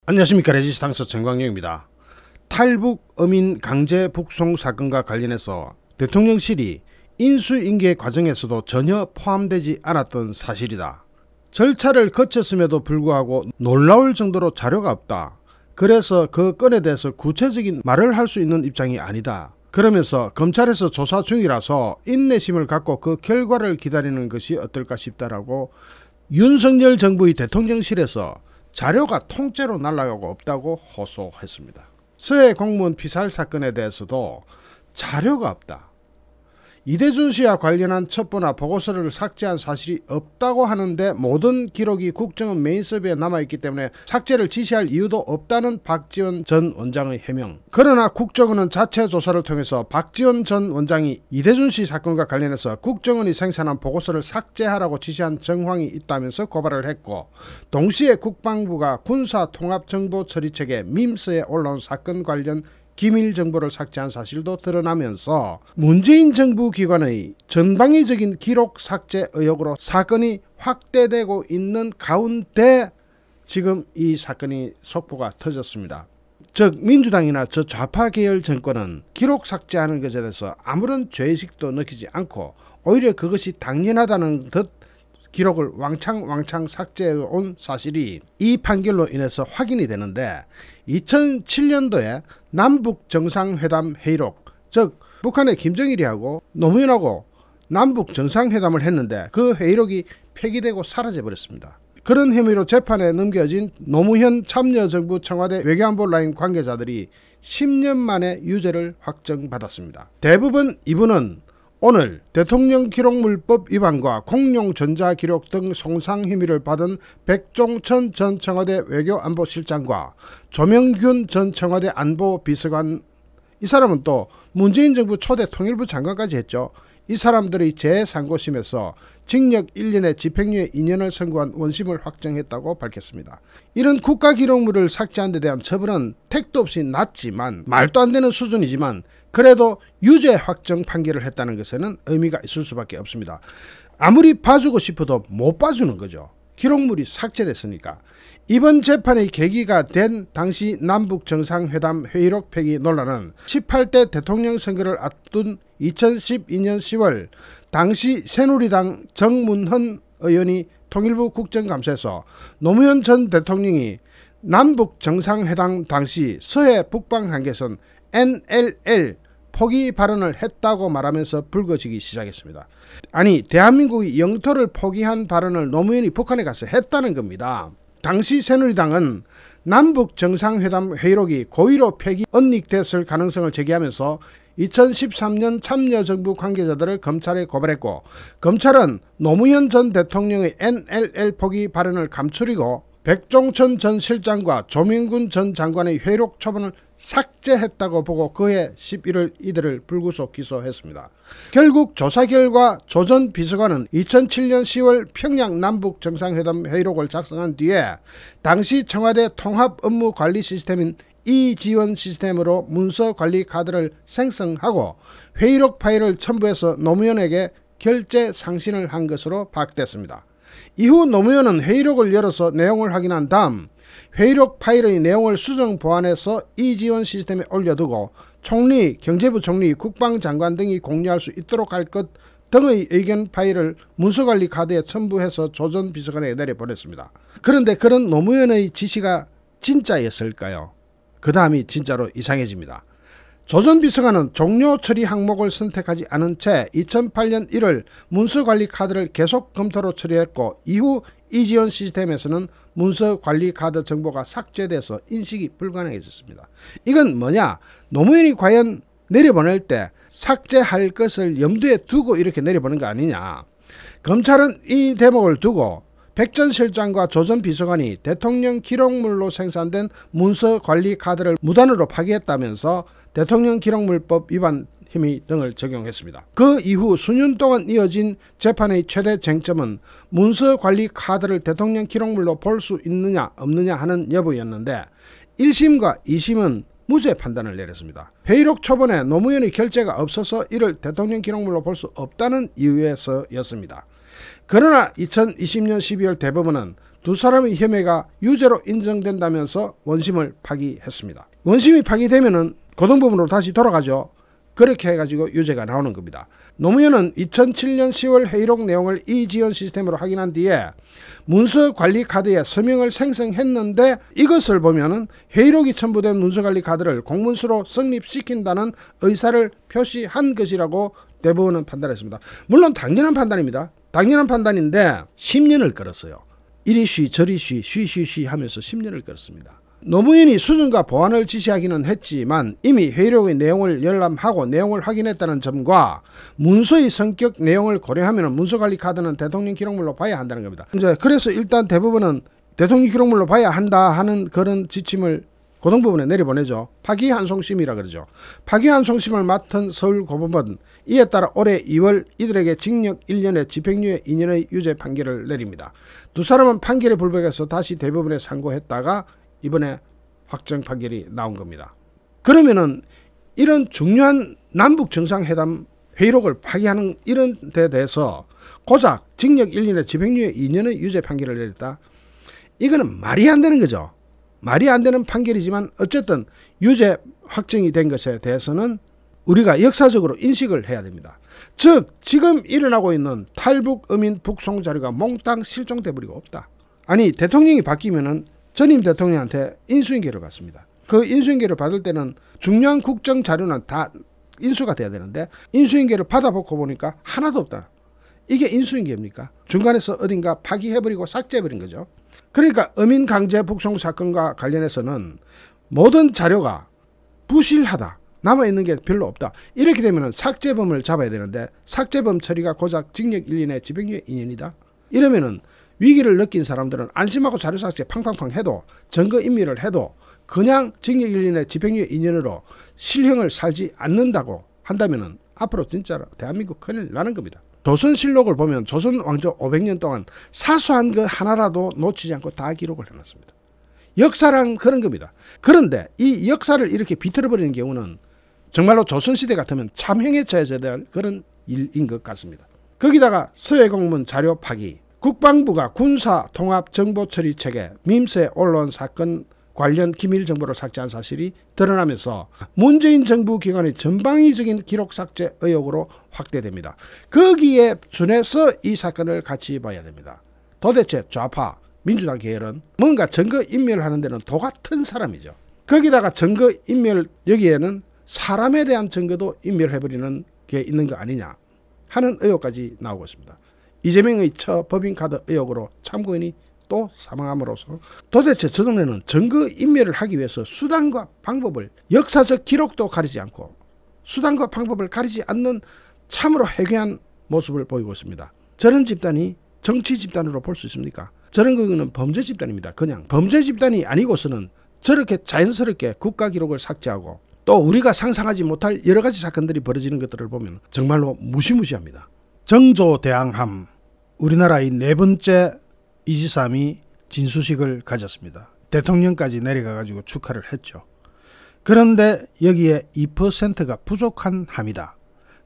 안녕하십니까. 레지스탕스 정광용입니다. 탈북 어민 강제 북송 사건과 관련해서 대통령실이 인수인계 과정에서도 전혀 포함되지 않았던 사실이다. 절차를 거쳤음에도 불구하고 놀라울 정도로 자료가 없다. 그래서 그 건에 대해서 구체적인 말을 할 수 있는 입장이 아니다. 그러면서 검찰에서 조사 중이라서 인내심을 갖고 그 결과를 기다리는 것이 어떨까 싶다라고 윤석열 정부의 대통령실에서 자료가 통째로 날아가고 없다고 호소했습니다. 서해 공무원 피살 사건에 대해서도 자료가 없다. 이대준 씨와 관련한 첩보나 보고서를 삭제한 사실이 없다고 하는데 모든 기록이 국정원 메인 서버에 남아있기 때문에 삭제를 지시할 이유도 없다는 박지원 전 원장의 해명. 그러나 국정원은 자체 조사를 통해서 박지원 전 원장이 이대준 씨 사건과 관련해서 국정원이 생산한 보고서를 삭제하라고 지시한 정황이 있다면서 고발을 했고, 동시에 국방부가 군사통합정보처리책에 밈스에 올라온 사건 관련 기밀 정보를 삭제한 사실도 드러나면서 문재인 정부 기관의 전방위적인 기록 삭제 의혹으로 사건이 확대되고 있는 가운데 지금 이 사건이 속보가 터졌습니다. 즉 민주당이나 저 좌파 계열 정권은 기록 삭제하는 것에 대해서 아무런 죄의식도 느끼지 않고 오히려 그것이 당연하다는 듯 기록을 왕창 삭제해온 사실이 이 판결로 인해서 확인이 되는데, 2007년도에 남북 정상회담 회의록, 즉 북한의 김정일이하고 노무현하고 남북 정상회담을 했는데 그 회의록이 폐기되고 사라져버렸습니다. 그런 혐의로 재판에 넘겨진 노무현 참여정부 청와대 외교안보 라인 관계자들이 10년 만에 유죄를 확정받았습니다. 대부분 이분은 오늘 대통령 기록물법 위반과 공용 전자기록 등 손상 혐의를 받은 백종천 전 청와대 외교안보실장과 조명균 전 청와대 안보비서관, 이 사람은 또 문재인 정부 초대 통일부 장관까지 했죠. 이 사람들의 재상고심에서 징역 1년에 집행유예 2년을 선고한 원심을 확정했다고 밝혔습니다. 이런 국가기록물을 삭제한 데 대한 처벌은 택도 없이 낮지만, 말도 안 되는 수준이지만 그래도 유죄 확정 판결을 했다는 것에는 의미가 있을 수밖에 없습니다. 아무리 봐주고 싶어도 못 봐주는 거죠. 기록물이 삭제됐으니까. 이번 재판의 계기가 된 당시 남북 정상회담 회의록 폐기 논란은 18대 대통령 선거를 앞둔 2012년 10월 당시 새누리당 정문헌 의원이 통일부 국정감사에서 노무현 전 대통령이 남북 정상회담 당시 서해 북방 한계선 NLL 포기 발언을 했다고 말하면서 불거지기 시작했습니다. 아니, 대한민국이 영토를 포기한 발언을 노무현이 북한에 가서 했다는 겁니다. 당시 새누리당은 남북 정상회담 회의록이 고의로 폐기 은닉됐을 가능성을 제기하면서 2013년 참여정부 관계자들을 검찰에 고발했고, 검찰은 노무현 전 대통령의 NLL 포기 발언을 감추리고 백종천 전 실장과 조명균 전 장관의 회의록 초본을 삭제했다고 보고 그해 11월 이들을 불구속 기소했습니다. 결국 조사 결과 조 전 비서관은 2007년 10월 평양 남북 정상회담 회의록을 작성한 뒤에 당시 청와대 통합업무관리 시스템인 이지원 시스템으로 문서관리 카드를 생성하고 회의록 파일을 첨부해서 노무현에게 결제 상신을 한 것으로 파악됐습니다. 이후 노무현은 회의록을 열어서 내용을 확인한 다음 회의록 파일의 내용을 수정 보완해서 이지원 시스템에 올려두고 총리, 경제부 총리, 국방장관 등이 공유할 수 있도록 할 것 등의 의견 파일을 문서관리 카드에 첨부해서 조 전 비서관에게 내려보냈습니다. 그런데 그런 노무현의 지시가 진짜였을까요? 그 다음이 진짜로 이상해집니다. 조 전 비서관은 종료 처리 항목을 선택하지 않은 채 2008년 1월 문서관리 카드를 계속 검토로 처리했고, 이후 이지원 시스템에서는 문서관리 카드 정보가 삭제돼서 인식이 불가능해졌습니다. 이건 뭐냐? 노무현이 과연 내려보낼 때 삭제할 것을 염두에 두고 이렇게 내려보는 거 아니냐? 검찰은 이 대목을 두고 백 전 실장과 조 전 비서관이 대통령 기록물로 생산된 문서관리 카드를 무단으로 파기했다면서 대통령 기록물법 위반 혐의 등을 적용했습니다. 그 이후 수년 동안 이어진 재판의 최대 쟁점은 문서관리 카드를 대통령 기록물로 볼 수 있느냐 없느냐 하는 여부였는데, 1심과 2심은 무죄 판단을 내렸습니다. 회의록 초본에 노무현의 결재가 없어서 이를 대통령 기록물로 볼 수 없다는 이유에서였습니다. 그러나 2020년 12월 대법원은 두 사람의 혐의가 유죄로 인정된다면서 원심을 파기했습니다. 원심이 파기되면은 고등법원으로 다시 돌아가죠. 그렇게 해가지고 유죄가 나오는 겁니다. 노무현은 2007년 10월 회의록 내용을 이지연 시스템으로 확인한 뒤에 문서관리 카드에 서명을 생성했는데 이것을 보면은 회의록이 첨부된 문서관리 카드를 공문서로 성립시킨다는 의사를 표시한 것이라고 대법원은 판단했습니다. 물론 당연한 판단입니다. 당연한 판단인데 10년을 끌었어요. 이리 쉬 저리 쉬 하면서 10년을 끌었습니다. 노무현이 수정과 보완을 지시하기는 했지만 이미 회의록의 내용을 열람하고 내용을 확인했다는 점과 문서의 성격 내용을 고려하면 문서관리 카드는 대통령 기록물로 봐야 한다는 겁니다. 이제 그래서 일단 대법원은 대통령 기록물로 봐야 한다 하는 그런 지침을 고등법원에 내려보내죠. 파기환송심이라 그러죠. 파기환송심을 맡은 서울고법은 이에 따라 올해 2월 이들에게 징역 1년에 집행유예 2년의 유죄 판결을 내립니다. 두 사람은 판결에 불복해서 다시 대법원에 상고했다가 이번에 확정 판결이 나온 겁니다. 그러면은 이런 중요한 남북 정상회담 회의록을 파기하는 이런 데 대해서 고작 징역 1년에 집행유예 2년의 유죄 판결을 내렸다. 이거는 말이 안 되는 거죠. 말이 안 되는 판결이지만 어쨌든 유죄 확정이 된 것에 대해서는 우리가 역사적으로 인식을 해야 됩니다. 즉 지금 일어나고 있는 탈북 어민 북송 자료가 몽땅 실종돼 버리고 없다. 아니 대통령이 바뀌면은 전임 대통령한테 인수인계를 받습니다. 그 인수인계를 받을 때는 중요한 국정 자료는 다 인수가 돼야 되는데 인수인계를 받아보고 보니까 하나도 없다. 이게 인수인계입니까? 중간에서 어딘가 파기해버리고 삭제해버린 거죠. 그러니까 어민 강제 북송 사건과 관련해서는 모든 자료가 부실하다. 남아있는 게 별로 없다. 이렇게 되면 삭제범을 잡아야 되는데 삭제범 처리가 고작 징역 1년에 집행유예 2년이다. 이러면은 위기를 느낀 사람들은 안심하고 자료 삭제 팡팡팡 해도 증거인멸을 해도 그냥 징역 1년에 집행유예 2년으로 실형을 살지 않는다고 한다면은 앞으로 진짜 대한민국 큰일 나는 겁니다. 조선실록을 보면 조선 왕조 500년 동안 사소한 거 하나라도 놓치지 않고 다 기록을 해놨습니다. 역사란 그런 겁니다. 그런데 이 역사를 이렇게 비틀어버리는 경우는 정말로 조선시대 같으면 참형에 처해져야 될 그런 일인 것 같습니다. 거기다가 서해공문 자료 파기, 국방부가 군사통합정보처리체계 밈스에 올라온 사건 관련 기밀 정보를 삭제한 사실이 드러나면서 문재인 정부 기관의 전방위적인 기록 삭제 의혹으로 확대됩니다. 거기에 준해서 이 사건을 같이 봐야 됩니다. 도대체 좌파 민주당 계열은 뭔가 증거인멸하는 데는 도 같은 사람이죠. 거기다가 증거인멸 여기에는 사람에 대한 증거도 인멸해버리는 게 있는 거 아니냐 하는 의혹까지 나오고 있습니다. 이재명의 처 법인카드 의혹으로 참고인이 또 사망함으로써 도대체 저 동네는 증거인멸을 하기 위해서 수단과 방법을 역사적 기록도 가리지 않고 수단과 방법을 가리지 않는 참으로 해괴한 모습을 보이고 있습니다. 저런 집단이 정치 집단으로 볼 수 있습니까? 저런 거는 범죄 집단입니다. 그냥 범죄 집단이 아니고서는 저렇게 자연스럽게 국가 기록을 삭제하고 또 우리가 상상하지 못할 여러 가지 사건들이 벌어지는 것들을 보면 정말로 무시무시합니다. 정조대왕함 우리나라의 네 번째 이지삼이 진수식을 가졌습니다. 대통령까지 내려가가지고 축하를 했죠. 그런데 여기에 2%가 부족한 함이다.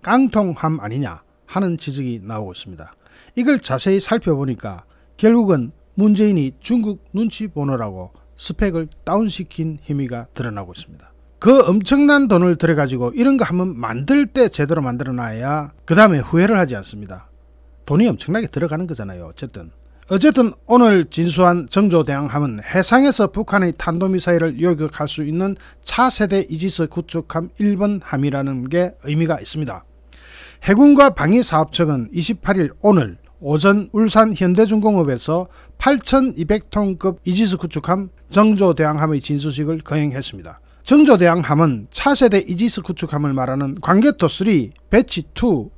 깡통함 아니냐 하는 지적이 나오고 있습니다. 이걸 자세히 살펴보니까 결국은 문재인이 중국 눈치 보느라고 스펙을 다운시킨 혐의가 드러나고 있습니다. 그 엄청난 돈을 들여가지고 이런 거 한번 만들 때 제대로 만들어놔야 그 다음에 후회를 하지 않습니다. 돈이 엄청나게 들어가는 거잖아요. 어쨌든 오늘 진수한 정조대왕함은 해상에서 북한의 탄도미사일을 요격할 수 있는 차세대 이지스 구축함 1번 함이라는 게 의미가 있습니다. 해군과 방위사업청은 28일 오늘 오전 울산 현대중공업에서 8,200톤급 이지스 구축함 정조대왕함의 진수식을 거행했습니다. 정조대왕함은 차세대 이지스 구축함을 말하는 광개토 3 배치 2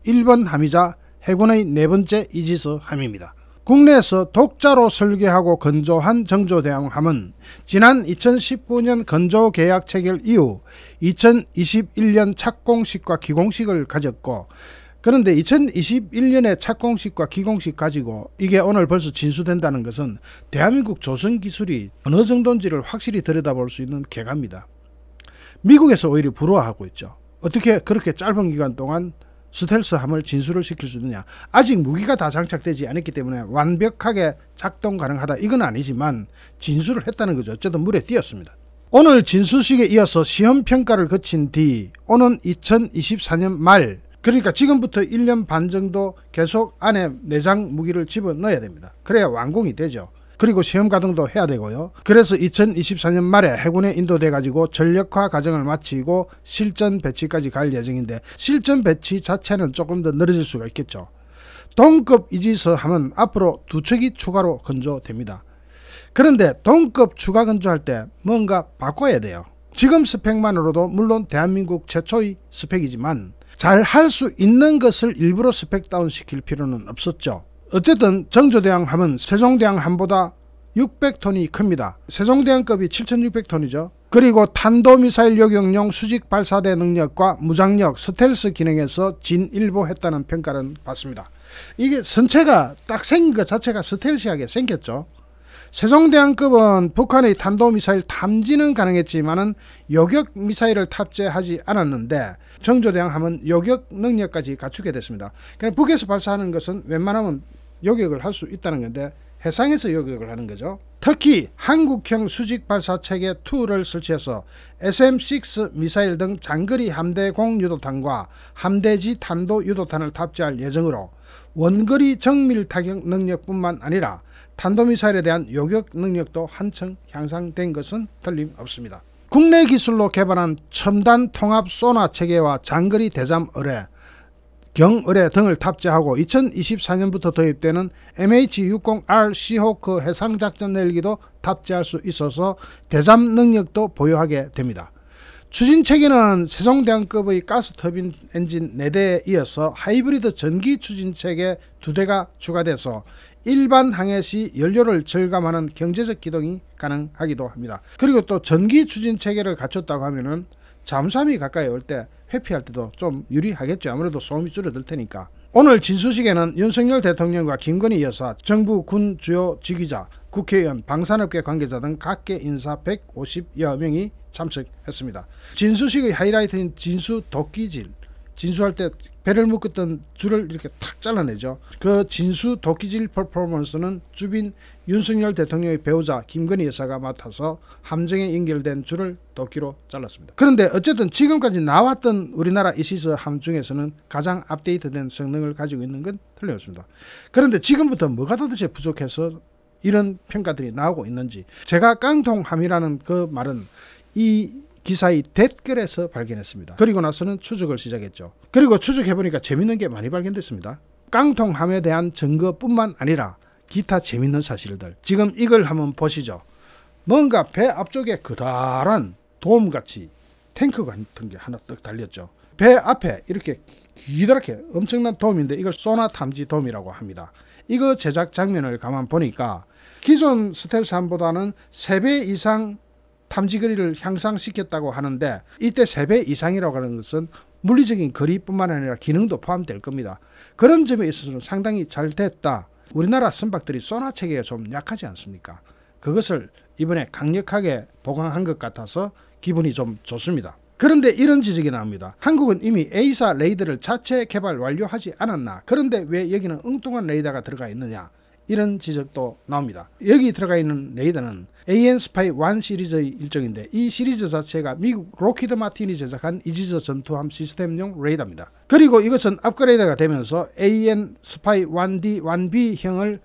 1번 함이자 해군의 네 번째 이지스 함입니다. 국내에서 독자로 설계하고 건조한 정조대왕함은 지난 2019년 건조 계약 체결 이후 2021년 착공식과 기공식을 가졌고 그런데 2021년에 착공식과 기공식 가지고 이게 오늘 벌써 진수된다는 것은 대한민국 조선기술이 어느 정도인지를 확실히 들여다볼 수 있는 궤가입니다. 미국에서 오히려 부러워하고 있죠. 어떻게 그렇게 짧은 기간 동안 스텔스함을 진수를 시킬 수 있느냐. 아직 무기가 다 장착되지 않았기 때문에 완벽하게 작동 가능하다 이건 아니지만 진수를 했다는 거죠. 어쨌든 물에 띄었습니다. 오늘 진수식에 이어서 시험평가를 거친 뒤 오는 2024년 말, 그러니까 지금부터 1년 반 정도 계속 안에 내장 무기를 집어넣어야 됩니다. 그래야 완공이 되죠. 그리고 시험 가동도 해야 되고요. 그래서 2024년 말에 해군에 인도돼 가지고 전력화 과정을 마치고 실전 배치까지 갈 예정인데, 실전 배치 자체는 조금 더 늦어질 수가 있겠죠. 동급 이지서 하면 앞으로 2척이 추가로 건조됩니다. 그런데 동급 추가 건조할 때 뭔가 바꿔야 돼요. 지금 스펙만으로도 물론 대한민국 최초의 스펙이지만 잘 할 수 있는 것을 일부러 스펙 다운 시킬 필요는 없었죠. 어쨌든 정조대왕 하면 세종대왕함보다 600톤이 큽니다. 세종대왕급이 7600톤이죠. 그리고 탄도미사일 요격용 수직 발사대 능력과 무장력, 스텔스 기능에서 진일보했다는 평가를 받습니다. 이게 선체가 딱 생긴 것 자체가 스텔시하게 생겼죠. 세종대왕급은 북한의 탄도미사일 탐지는 가능했지만은 요격 미사일을 탑재하지 않았는데, 정조대왕 하면 요격 능력까지 갖추게 됐습니다. 그냥 북에서 발사하는 것은 웬만하면 요격을 할 수 있다는 건데 해상에서 요격을 하는 거죠. 특히 한국형 수직 발사 체계 2를 설치해서 SM-6 미사일 등 장거리 함대공 유도탄과 함대지 탄도 유도탄을 탑재할 예정으로 원거리 정밀 타격 능력뿐만 아니라 탄도미사일에 대한 요격 능력도 한층 향상된 것은 틀림없습니다. 국내 기술로 개발한 첨단 통합 소나 체계와 장거리 대잠 의뢰, 경의뢰 등을 탑재하고 2024년부터 도입되는 MH-60R 시호크 해상작전 헬기도 탑재할 수 있어서 대잠 능력도 보유하게 됩니다. 추진체계는 세종대왕급의 가스터빈 엔진 4대에 이어서 하이브리드 전기 추진체계 2대가 추가돼서 일반 항해 시 연료를 절감하는 경제적 기동이 가능하기도 합니다. 그리고 또 전기 추진체계를 갖췄다고 하면은 잠수함이 가까이 올 때 회피할 때도 좀 유리하겠죠. 아무래도 소음이 줄어들 테니까. 오늘 진수식에는 윤석열 대통령과 김건희 여사, 정부 군 주요 지휘자, 국회의원, 방산업계 관계자 등 각계 인사 150여 명이 참석했습니다. 진수식의 하이라이트인 진수 도끼질, 진수할 때 배를 묶었던 줄을 이렇게 탁 잘라내죠. 그 진수 도끼질 퍼포먼스는 주빈 윤석열 대통령의 배우자 김건희 여사가 맡아서 함정에 연결된 줄을 도끼로 잘랐습니다. 그런데 어쨌든 지금까지 나왔던 우리나라 이시스 함 중에서는 가장 업데이트된 성능을 가지고 있는 건 틀림없습니다. 그런데 지금부터 뭐가 도대체 부족해서 이런 평가들이 나오고 있는지, 제가 깡통함이라는 그 말은 이 기사의 댓글에서 발견했습니다. 그리고 나서는 추적을 시작했죠. 그리고 추적해보니까 재밌는 게 많이 발견됐습니다. 깡통함에 대한 증거뿐만 아니라 기타 재밌는 사실들, 지금 이걸 한번 보시죠. 뭔가 배 앞쪽에 그다란 돔같이 탱크 같은 게 하나 딱 달렸죠. 배 앞에 이렇게 기다랗게 엄청난 돔인데 이걸 소나 탐지 돔이라고 합니다. 이거 제작 장면을 가만 보니까 기존 스텔스함보다는 3배 이상 탐지거리를 향상시켰다고 하는데, 이때 3배 이상이라고 하는 것은 물리적인 거리뿐만 아니라 기능도 포함될 겁니다. 그런 점에 있어서는 상당히 잘 됐다. 우리나라 선박들이 소나 체계가 좀 약하지 않습니까? 그것을 이번에 강력하게 보강한 것 같아서 기분이 좀 좋습니다. 그런데 이런 지적이 나옵니다. 한국은 이미 A사 레이더를 자체 개발 완료하지 않았나? 그런데 왜 여기는 엉뚱한 레이더가 들어가 있느냐? 이런 지적도 나옵니다. 여기 들어가 있는 레이더는 AN-SPY-1 시리즈의 일종인데, 이 시리즈 자체가 미국 로키드 마틴이 제작한 이지스 전투함 시스템용 레이더입니다. 그리고 이것은 업그레이드가 되면서 AN-SPY-1D, 1B형을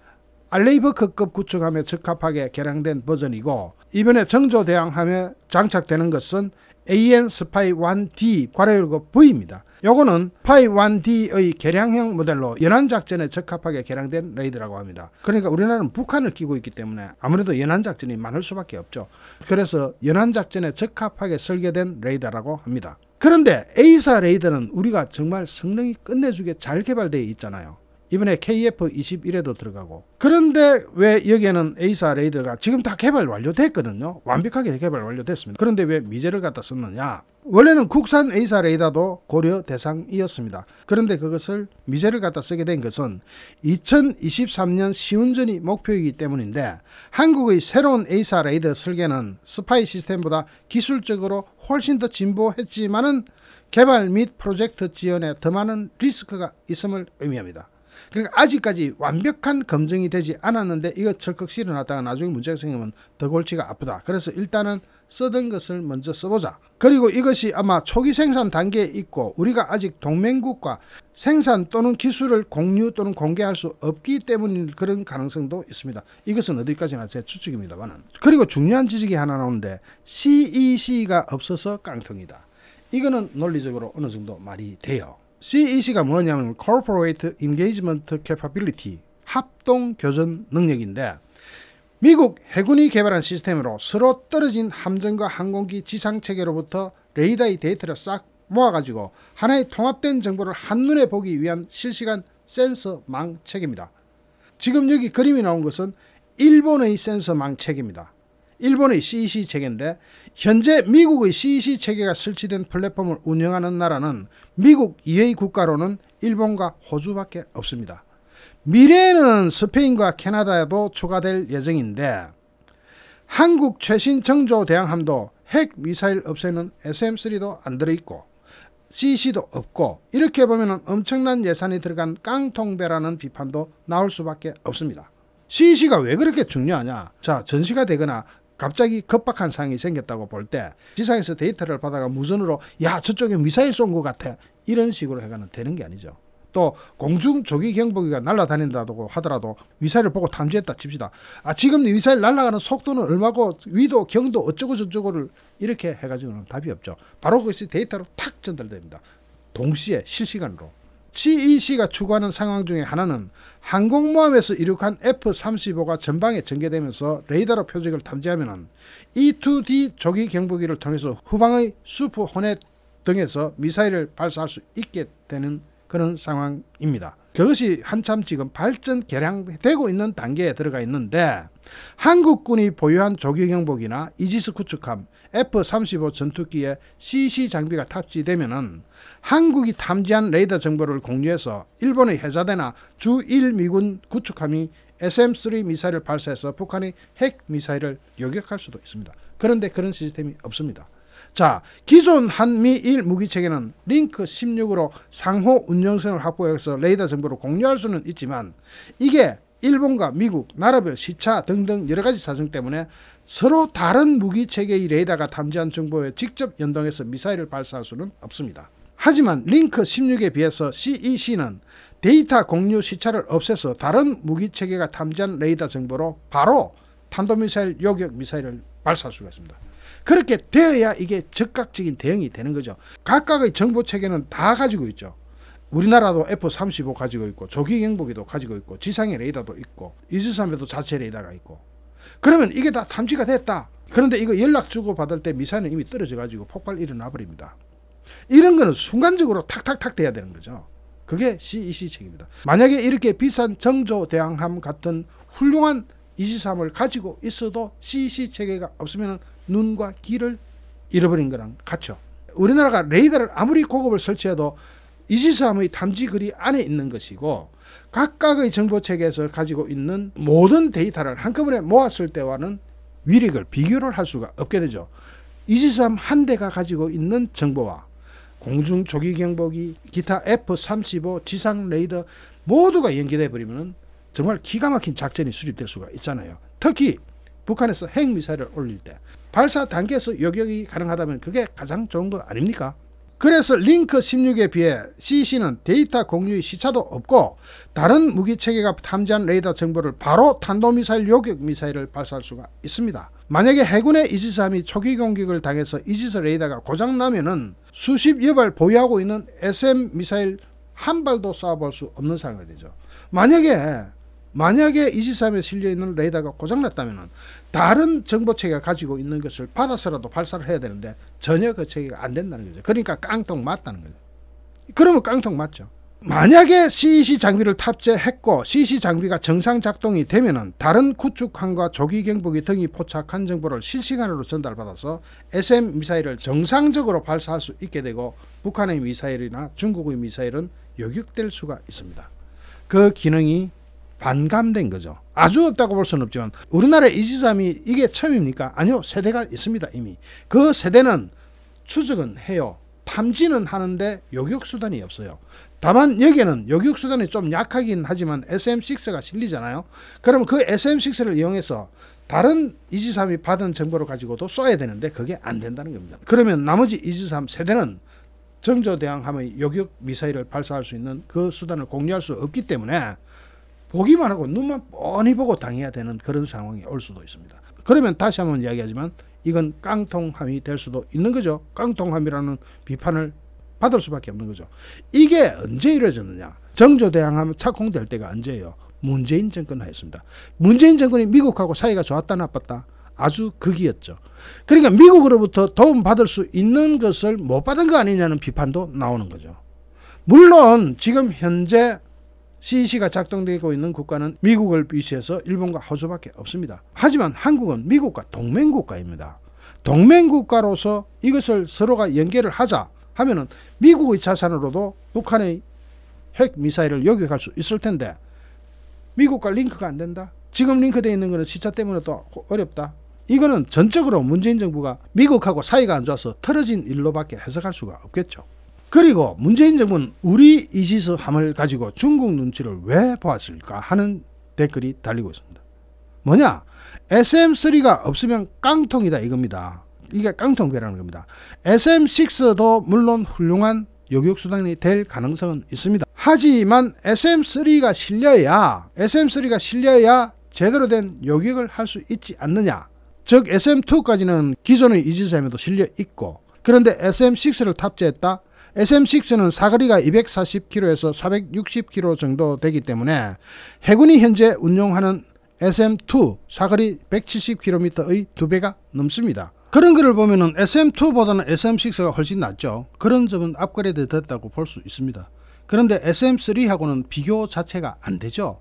알레이버크급 구축함에 적합하게 개량된 버전이고, 이번에 정조대왕함에 장착되는 것은 AN-SPY-1D 괄호열고 V입니다. 요거는 스파이-1D의 개량형 모델로 연안작전에 적합하게 개량된 레이더라고 합니다. 그러니까 우리나라는 북한을 끼고 있기 때문에 아무래도 연안작전이 많을 수밖에 없죠. 그래서 연안작전에 적합하게 설계된 레이더라고 합니다. 그런데 A사 레이더는 우리가 정말 성능이 끝내주게 잘 개발되어 있잖아요. 이번에 KF-21에도 들어가고. 그런데 왜 여기에는 A사 레이더가 지금 다 개발 완료됐거든요. 완벽하게 개발 완료됐습니다. 그런데 왜 미제를 갖다 썼느냐? 원래는 국산 A사 레이더도 고려 대상이었습니다. 그런데 그것을 미제를 갖다 쓰게 된 것은 2023년 시운전이 목표이기 때문인데, 한국의 새로운 A사 레이더 설계는 스파이 시스템보다 기술적으로 훨씬 더 진보했지만은 개발 및 프로젝트 지원에 더 많은 리스크가 있음을 의미합니다. 그러니까 아직까지 완벽한 검증이 되지 않았는데 이거 철컥 실어놨다가 나중에 문제가 생기면 더 골치가 아프다. 그래서 일단은 쓰던 것을 먼저 써보자. 그리고 이것이 아마 초기 생산 단계에 있고 우리가 아직 동맹국과 생산 또는 기술을 공유 또는 공개할 수 없기 때문인 그런 가능성도 있습니다. 이것은 어디까지나 제 추측입니다만. 그리고 중요한 지식이 하나 나오는데 CEC가 없어서 깡통이다. 이거는 논리적으로 어느 정도 말이 돼요. CEC가 뭐냐면 Corporate Engagement Capability, 합동 교전 능력인데 미국 해군이 개발한 시스템으로 서로 떨어진 함정과 항공기 지상체계로부터 레이더의 데이터를 싹 모아가지고 하나의 통합된 정보를 한눈에 보기 위한 실시간 센서망 체계입니다. 지금 여기 그림이 나온 것은 일본의 센서망 체계입니다. 일본의 CEC 체계인데 현재 미국의 CEC 체계가 설치된 플랫폼을 운영하는 나라는 미국 이외의 국가로는 일본과 호주밖에 없습니다. 미래에는 스페인과 캐나다에도 추가될 예정인데 한국 최신 정조 대항함도 핵 미사일 없애는 SM-3도 안 들어있고 CEC도 없고 이렇게 보면 엄청난 예산이 들어간 깡통배라는 비판도 나올 수밖에 없습니다. CEC가 왜 그렇게 중요하냐? 자, 전시가 되거나 갑자기 급박한 상황이 생겼다고 볼 때 지상에서 데이터를 받아가 무선으로 야 저쪽에 미사일 쏜 것 같아 이런 식으로 해가는 되는 게 아니죠. 또 공중 조기 경보기가 날아다닌다고 하더라도 미사일을 보고 탐지했다 칩시다. 지금 미사일 날아가는 속도는 얼마고 위도 경도 어쩌고 저쩌고를 이렇게 해가지고는 답이 없죠. 바로 그것이 데이터로 탁 전달됩니다. 동시에 실시간으로. CEC가 추구하는 상황 중에 하나는 항공모함에서 이륙한 F-35가 전방에 전개되면서 레이더로 표적을 탐지하면 E-2D 조기 경보기를 통해서 후방의 수프 호넷 등에서 미사일을 발사할 수 있게 되는 그런 상황입니다. 그것이 한참 지금 발전 개량되고 있는 단계에 들어가 있는데 한국군이 보유한 조기 경보기나 이지스 구축함 F-35 전투기에 CEC 장비가 탑재되면은 한국이 탐지한 레이더 정보를 공유해서 일본의 해자대나 주1 미군 구축함이 SM-3 미사일을 발사해서 북한의 핵 미사일을 요격할 수도 있습니다. 그런데 그런 시스템이 없습니다. 자, 기존 한미일 무기체계는 링크 16으로 상호 운영성을 확보해서 레이더 정보를 공유할 수는 있지만 이게 일본과 미국, 나라별 시차 등등 여러가지 사정 때문에 서로 다른 무기체계의 레이더가 탐지한 정보에 직접 연동해서 미사일을 발사할 수는 없습니다. 하지만 링크 16에 비해서 CEC는 데이터 공유 시차를 없애서 다른 무기체계가 탐지한 레이더 정보로 바로 탄도미사일, 요격 미사일을 발사할 수가 있습니다. 그렇게 되어야 이게 즉각적인 대응이 되는 거죠. 각각의 정보체계는 다 가지고 있죠. 우리나라도 F-35 가지고 있고 조기 경보기도 가지고 있고 지상의 레이더도 있고 이지스함에도 자체 레이더가 있고 그러면 이게 다 탐지가 됐다. 그런데 이거 연락 주고 받을 때 미사일은 이미 떨어져 가지고 폭발 일어나 버립니다. 이런 거는 순간적으로 탁탁탁 돼야 되는 거죠. 그게 CEC 책입니다. 만약에 이렇게 비싼 정조 대항함 같은 훌륭한 이지스함을 가지고 있어도 CEC 체계가 없으면 눈과 귀를 잃어버린 거랑 같죠. 우리나라가 레이더를 아무리 고급을 설치해도 이지스함의 탐지거리 안에 있는 것이고 각각의 정보체계에서 가지고 있는 모든 데이터를 한꺼번에 모았을 때와는 위력을 비교를 할 수가 없게 되죠. 이지스함 한 대가 가지고 있는 정보와 공중 조기 경보기, 기타 F-35 지상 레이더 모두가 연계돼 버리면 정말 기가 막힌 작전이 수립될 수가 있잖아요. 특히 북한에서 핵미사일을 올릴 때 발사 단계에서 요격이 가능하다면 그게 가장 좋은 거 아닙니까? 그래서 링크 16에 비해 CEC는 데이터 공유의 시차도 없고 다른 무기체계가 탐지한 레이더 정보를 바로 탄도미사일, 요격 미사일을 발사할 수가 있습니다. 만약에 해군의 이지스함이 초기 공격을 당해서 이지스 레이더가 고장나면은 수십여 발 보유하고 있는 SM 미사일 한 발도 쏴볼 수 없는 상황이 되죠. 만약에 이지스함에 실려있는 레이더가 고장났다면 다른 정보체계가 가지고 있는 것을 받아서라도 발사를 해야 되는데 전혀 그 체계가 안 된다는 거죠. 그러니까 깡통 맞다는 거죠. 그러면 깡통 맞죠. 만약에 CEC 장비를 탑재했고 CEC 장비가 정상 작동이 되면 다른 구축함과 조기 경보기 등이 포착한 정보를 실시간으로 전달받아서 SM 미사일을 정상적으로 발사할 수 있게 되고 북한의 미사일이나 중국의 미사일은 요격될 수가 있습니다. 그 기능이 반감된 거죠. 아주 없다고 볼 수는 없지만 우리나라 이지스함이 이게 처음입니까? 아니요. 세대가 있습니다. 이미. 그 세대는 추적은 해요. 탐지는 하는데 요격수단이 없어요. 다만 여기에는 요격수단이 좀 약하긴 하지만 SM6가 실리잖아요. 그러면 그 SM6를 이용해서 다른 이지삼이 받은 정보를 가지고도 쏴야 되는데 그게 안 된다는 겁니다. 그러면 나머지 이지삼 세대는 정조대왕함의 요격 미사일을 발사할 수 있는 그 수단을 공유할 수 없기 때문에 보기만 하고 눈만 뻔히 보고 당해야 되는 그런 상황이 올 수도 있습니다. 그러면 다시 한번 이야기하지만 이건 깡통함이 될 수도 있는 거죠. 깡통함이라는 비판을 받을 수밖에 없는 거죠. 이게 언제 이루어졌느냐. 정조대왕함 착공될 때가 언제예요? 문재인 정권 하였습니다. 문재인 정권이 미국하고 사이가 좋았다 나빴다? 아주 극이었죠. 그러니까 미국으로부터 도움받을 수 있는 것을 못 받은 거 아니냐는 비판도 나오는 거죠. 물론 지금 현재 CEC가 작동되고 있는 국가는 미국을 비롯해서 일본과 호주밖에 없습니다. 하지만 한국은 미국과 동맹국가입니다. 동맹국가로서 이것을 서로가 연계를 하자 하면은 미국의 자산으로도 북한의 핵미사일을 요격할 수 있을 텐데 미국과 링크가 안 된다? 지금 링크되어 있는 것은 시차 때문에 또 어렵다? 이거는 전적으로 문재인 정부가 미국하고 사이가 안 좋아서 틀어진 일로밖에 해석할 수가 없겠죠. 그리고 문재인 정부는 우리 이지스함을 가지고 중국 눈치를 왜 보았을까 하는 댓글이 달리고 있습니다. 뭐냐? SM3가 없으면 깡통이다 이겁니다. 이게 깡통배라는 겁니다. SM6도 물론 훌륭한 요격수단이 될 가능성은 있습니다. 하지만 SM3가 실려야 제대로 된 요격을 할 수 있지 않느냐. 즉 SM2까지는 기존의 이지스함에도 실려 있고 그런데 SM6를 탑재했다. SM6는 사거리가 240km에서 460km 정도 되기 때문에 해군이 현재 운용하는 SM2 사거리 170km의 2배가 넘습니다. 그런 거를 보면은 SM2보다는 SM6가 훨씬 낫죠. 그런 점은 업그레이드 됐다고 볼 수 있습니다. 그런데 SM3하고는 비교 자체가 안 되죠.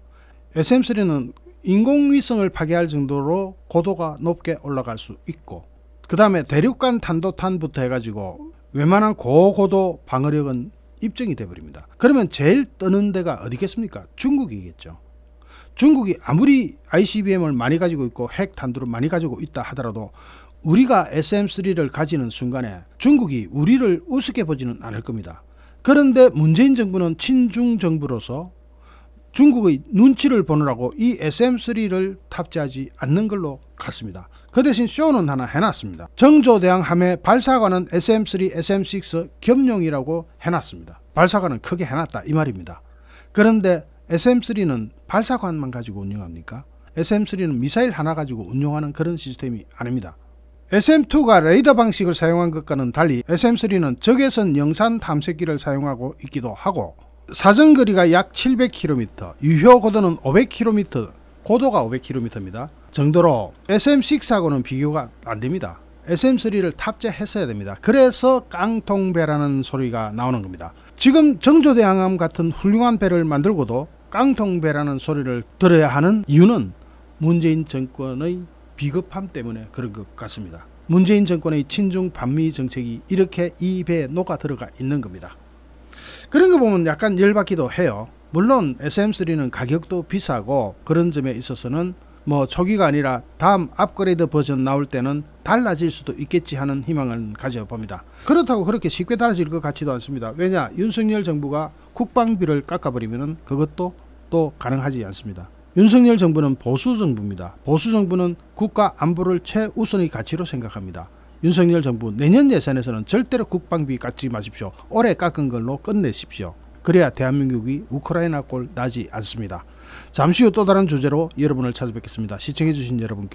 SM3는 인공위성을 파괴할 정도로 고도가 높게 올라갈 수 있고 그 다음에 대륙간 탄도탄부터 해가지고 웬만한 고고도 방어력은 입증이 돼버립니다. 그러면 제일 뜨는 데가 어디겠습니까? 중국이겠죠. 중국이 아무리 ICBM을 많이 가지고 있고 핵 탄두를 많이 가지고 있다 하더라도 우리가 SM3를 가지는 순간에 중국이 우리를 우습게 보지는 않을 겁니다. 그런데 문재인 정부는 친중 정부로서 중국의 눈치를 보느라고 이 SM3를 탑재하지 않는 걸로 같습니다. 그 대신 쇼는 하나 해놨습니다. 정조대왕함의 발사관은 SM3, SM6 겸용이라고 해놨습니다. 발사관은 크게 해놨다 이 말입니다. 그런데 SM3는 발사관만 가지고 운영합니까? SM3는 미사일 하나 가지고 운영하는 그런 시스템이 아닙니다. SM2가 레이더 방식을 사용한 것과는 달리 SM3는 적외선 영산 탐색기를 사용하고 있기도 하고 사정거리가 약 700km, 유효 고도는 500km, 고도가 500km입니다. 정도로 SM6하고는 비교가 안됩니다. SM3를 탑재했어야 됩니다. 그래서 깡통배라는 소리가 나오는 겁니다. 지금 정조대왕함 같은 훌륭한 배를 만들고도 깡통배라는 소리를 들어야 하는 이유는 문재인 정권의 비겁함 때문에 그런 것 같습니다. 문재인 정권의 친중 반미 정책이 이렇게 이 배에 녹아 들어가 있는 겁니다. 그런 거 보면 약간 열받기도 해요. 물론 SM3는 가격도 비싸고 그런 점에 있어서는 뭐 초기가 아니라 다음 업그레이드 버전 나올 때는 달라질 수도 있겠지 하는 희망을 가져봅니다. 그렇다고 그렇게 쉽게 달라질 것 같지도 않습니다. 왜냐? 윤석열 정부가 국방비를 깎아버리면 그것도 또 가능하지 않습니다. 윤석열 정부는 보수 정부입니다. 보수 정부는 국가 안보를 최우선의 가치로 생각합니다. 윤석열 정부 내년 예산에서는 절대로 국방비 깎지 마십시오. 올해 깎은 걸로 끝내십시오. 그래야 대한민국이 우크라이나 꼴 나지 않습니다. 잠시 후 또 다른 주제로 여러분을 찾아뵙겠습니다. 시청해주신 여러분께